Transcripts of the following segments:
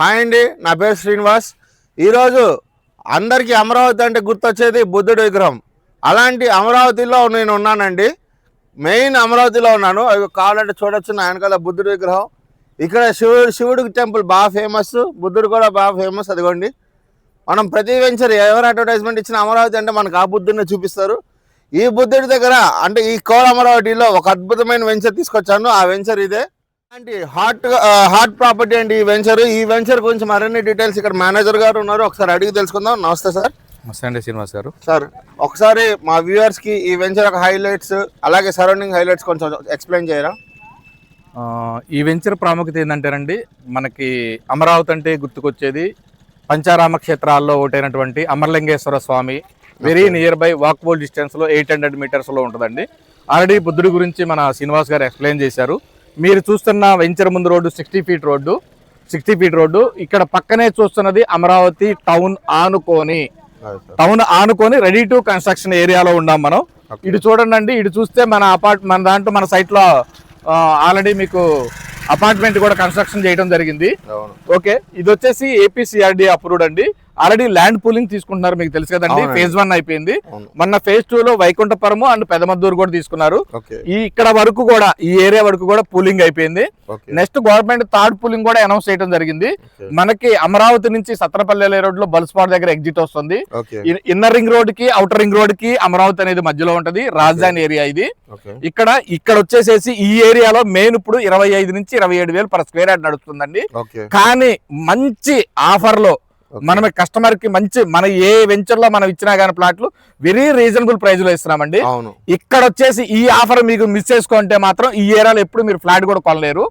Hi అండి, నా పేరు శ్రీనివాస్. ఈరోజు అందరికీ అమరావతి అంటే గుర్తొచ్చేది బుద్ధుడి విగ్రహం. అలాంటి అమరావతిలో నేను ఉన్నానండి. మెయిన్ అమరావతిలో ఉన్నాను. అవి కావాలంటే చూడొచ్చు, నా వెనకాల బుద్ధుడి విగ్రహం. ఇక్కడ శివుడికి టెంపుల్ బాగా ఫేమస్, బుద్ధుడు కూడా బాగా ఫేమస్. అదిగోండి, మనం ప్రతి వెంచర్ ఎవరు అడ్వర్టైజ్మెంట్ ఇచ్చిన అమరావతి అంటే మనకు ఆ బుద్ధుడిని చూపిస్తారు. ఈ బుద్ధుడి దగ్గర అంటే ఈ కోల అమరావతిలో ఒక అద్భుతమైన వెంచర్ తీసుకొచ్చాను. ఆ వెంచర్ ఇదే. అంటే హాట్ ప్రాపర్టీ అండి ఈ వెంచర్ గురించి మరిన్ని డీటెయిల్స్ ఇక్కడ మేనేజర్ గారు ఉన్నారు, ఒకసారి అడిగి తెలుసుకుందాం. నమస్తే సార్. నమస్తే అండి శ్రీనివాస్ గారు. సార్, ఒకసారి మా వ్యూవర్స్ కి ఈ వెంచర్ యొక్క హైలైట్స్ అలాగే సరౌండింగ్ హైలైట్స్ కొంచెం ఎక్స్ప్లెయిన్ చేయరా? ఈ వెంచర్ ప్రాముఖ్యత ఏంటంటేనండి, మనకి అమరావతి అంటే గుర్తుకొచ్చేది పంచారామ క్షేత్రాల్లో ఒకటైనటువంటి Amaralingeswara Swamy. Very near by walkable distance లో 800 మీటర్స్ లో ఉంటుందండి. ఆల్రెడీ బుద్ధుడి గురించి మన శ్రీనివాస్ గారు ఎక్స్ప్లెయిన్ చేశారు. మీరు చూస్తున్న వెంచర్ ముందు రోడ్డు 60 ఫీట్ రోడ్డు. ఇక్కడ పక్కనే చూస్తున్నది అమరావతి టౌన్ ఆనుకొని రెడీ టు కన్స్ట్రక్షన్ ఏరియాలో ఉన్నాం మనం. ఇటు చూడండి, ఇటు చూస్తే మన సైట్ లో ఆల్రెడీ మీకు అపార్ట్మెంట్ కూడా కన్స్ట్రక్షన్ చేయడం జరిగింది. ఓకే, ఇది వచ్చేసి ఏపీసీఆర్డీ అప్రూవ్డ్ అండి. ఆల్రెడీ ల్యాండ్ పూలింగ్ తీసుకుంటున్నారు, మీకు తెలుసు కదండి. ఫేజ్ 1 అయిపోయింది. మొన్న ఫేజ్ 2 లో వైకుంఠపురము అండ్ పెదమద్దూరు కూడా తీసుకున్నారు. ఇక్కడ వరకు కూడా ఈ ఏరియా వరకు కూడా పూలింగ్ అయిపోయింది. నెక్స్ట్ గవర్నమెంట్ థర్డ్ పూలింగ్ కూడా అనౌన్స్ చేయడం జరిగింది. మనకి అమరావతి నుంచి సత్రపల్లి రోడ్ లో బల్స్పాట్ దగ్గర ఎగ్జిట్ వస్తుంది. ఇన్నర్ రింగ్ రోడ్ కి అవుటర్ రింగ్ రోడ్ కి అమరావతి అనేది మధ్యలో ఉంటది. రాజధాని ఏరియా ఇది. ఇక్కడ వచ్చేసేసి ఈ ఏరియాలో మెయిన్ ఇప్పుడు 25 నుంచి 27,000 పర్ స్క్వేర్ యార్డ్ నడుస్తుందండి. కానీ మంచి ఆఫర్ లో మనం కస్టమర్ కి మన ఏ వెంచర్ లో మనం ఇచ్చినా గానీ ప్లాట్లు వెరీ రీజనబుల్ ప్రైస్ లో ఇస్తున్నామండి. ఇక్కడ వచ్చేసి ఈ ఆఫర్ మీకు మిస్ చేసుకుంటే మాత్రం ఈ ఏరియాలో ఎప్పుడు మీరు ఫ్లాట్ కూడా కొనలేరు.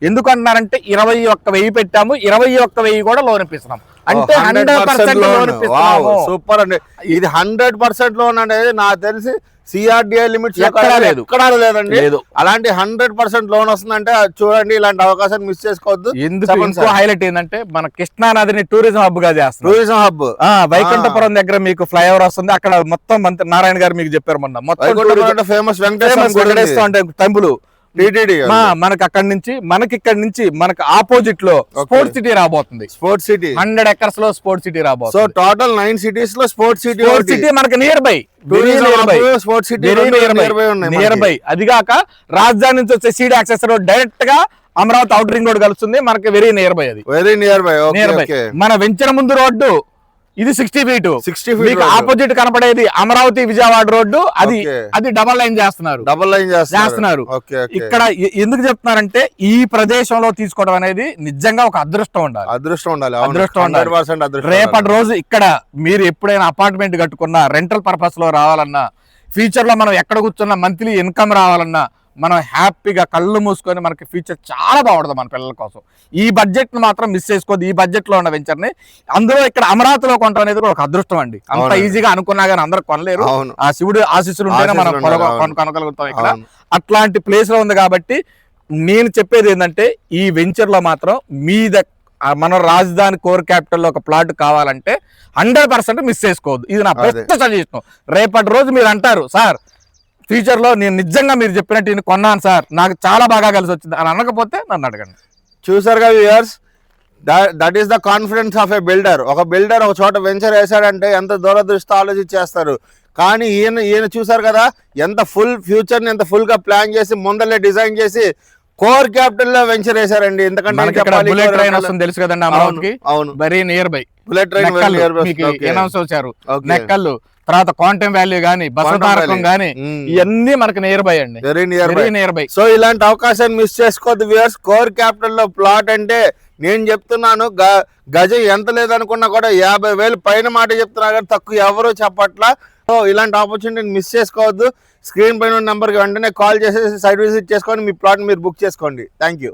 ఎందుకు అంటున్నారంటే 21,000 పెట్టాము, 21,000 కూడా లోన్ ఇప్పిస్తున్నాం. అంటే 100% లోన్ ఇప్పిస్తున్నాము. సూపర్ అండి. ఇది 100% లోన్ అనేది నాకు తెలిసి సిఆర్డిఐ లిమిట్స్ ఎక్కడా లేదండి. అలాంటి 100% లోన్ వస్తుందంటే చూడండి, ఇలాంటి అవకాశాన్ని మిస్ చేసుకోవద్దు. ఎందుకు హైలైట్ ఏంటంటే మన కృష్ణా నదిని టూరిజం హబ్ గా చేస్తారు. టూరిజం హబ్ వైకుంఠపురం దగ్గర మీకు ఫ్లైఓవర్ వస్తుంది. అక్కడ మొత్తం మంత్రి నారాయణ గారు మీకు చెప్పారు మొన్న, మొత్తం ఫేమస్ వెంకటేశ్వర టెంపుల్. మనకి ఇక్కడ నుంచి మనకి ఆపోజిట్ లో స్పోర్ట్స్ సిటీ రాబోతుంది. స్పోర్ట్స్ సిటీ 100 acres లో స్పోర్ట్స్ సిటీ రాబోతుంది. సో టోటల్ 9 cities లో స్పోర్ట్స్ సిటీ మనకి నియర్ బై. అది కాక రాజధాని నుంచి వచ్చే సీడ్ యాక్సెస్ రోడ్ డైరెక్ట్ గా అమరావతి అవుటర్ రింగ్ రోడ్ కలుస్తుంది. మనకి వెరీ నియర్ బై. మన వెంచర్ ముందు రోడ్డు ఇది 60 feet. మీకు ఆపోజిట్ కనపడేది అమరావతి విజయవాడ రోడ్డు. అది డబల్ లైన్ చేస్తున్నారు. ఇక్కడ ఎందుకు చెప్తున్నారంటే ఈ ప్రదేశంలో తీసుకోవడం అనేది నిజంగా ఒక అదృష్టం ఉండాలి. రేపటి రోజు ఇక్కడ మీరు ఎప్పుడైనా అపార్ట్మెంట్ కట్టుకున్నా, రెంటల్ పర్పస్ లో రావాలన్నా, ఫ్యూచర్ లో మనం ఎక్కడ కూర్చున్నా మంత్లీ ఇన్కమ్ రావాలన్నా, మనం హ్యాపీగా కళ్ళు మూసుకొని మనకి ఫ్యూచర్ చాలా బాగుంటుంది మన పిల్లల కోసం. ఈ బడ్జెట్ ను మాత్రం మిస్ చేసుకోవద్దు. ఈ బడ్జెట్ లో ఉన్న వెంచర్ ని, అందులో ఇక్కడ అమరావతిలో కొనడం అనేది ఒక అదృష్టం అండి. అంత ఈజీగా అనుకున్నా కానీ అందరూ కొనలేరు. ఆ శివుడు ఆశీస్సులు ఉంటేనే మనం కొనగలుగుతాం. ఇక్కడ అట్లాంటి ప్లేస్ లో ఉంది కాబట్టి నేను చెప్పేది ఏంటంటే, ఈ వెంచర్ లో మాత్రం మన రాజధాని కోర్ క్యాపిటల్ లో ఒక ప్లాట్ కావాలంటే 100% మిస్ చేసుకోవద్దు. ఇది నా బెస్ట్ సజెషన్. రేపటి రోజు మీరు అంటారు, సార్ ఫ్యూచర్ లో నేను నిజంగా మీరు చెప్పినట్టు నేను కొన్నాను సార్, నాకు చాలా బాగా కలిసి వచ్చింది అని అనకపోతే నన్ను అడగండి. చూసారుగా viewers, that is the confidence of A builder. ఒక బిల్డర్ ఒక చోట వెంచర్ వేసాడంటే ఎంత దూరదృష్టి ఆలోచించేస్తారు. కానీ ఈయన చూసారు కదా, ఎంత ఫుల్ ఫ్యూచర్ ని ఎంత ఫుల్ గా ప్లాన్ చేసి ముందలే డిజైన్ చేసి కోర్ క్యాపిటల్ లో వెంచర్ వేసారండి. ఎందుకంటే బుల్లెట్ ట్రైన్ వస్తుంది తెలుసు కదండి అమరావతికి, very near by. Bullet train announce వచ్చారు. నెక్కల్లు, తర్వాత క్వాంటమ్ వాల్యూ గానీ, బసవతారకం గానీ, ఇవన్నీ మనకి నియర్ బై అండి, వెరీ నియర్ బై. సో ఇలాంటి అవకాశాన్ని మిస్ చేసుకోవద్దు వ్యూయర్స్. కోర్ క్యాపిటల్ లో ప్లాట్ అంటే నేను చెప్తున్నాను, గజం ఎంత లేదనుకున్నా కూడా 50,000 పైన మాట చెప్తున్నా కానీ తక్కువ ఎవరు చెప్పట్లా. సో ఇలాంటి ఆపర్చునిటీని మిస్ చేసుకోవద్దు. స్క్రీన్ పైన నెంబర్కి వెంటనే కాల్ చేసేసి సైట్ విజిట్ చేసుకొని మీ ప్లాట్ మీరు బుక్ చేసుకోండి. Thank you.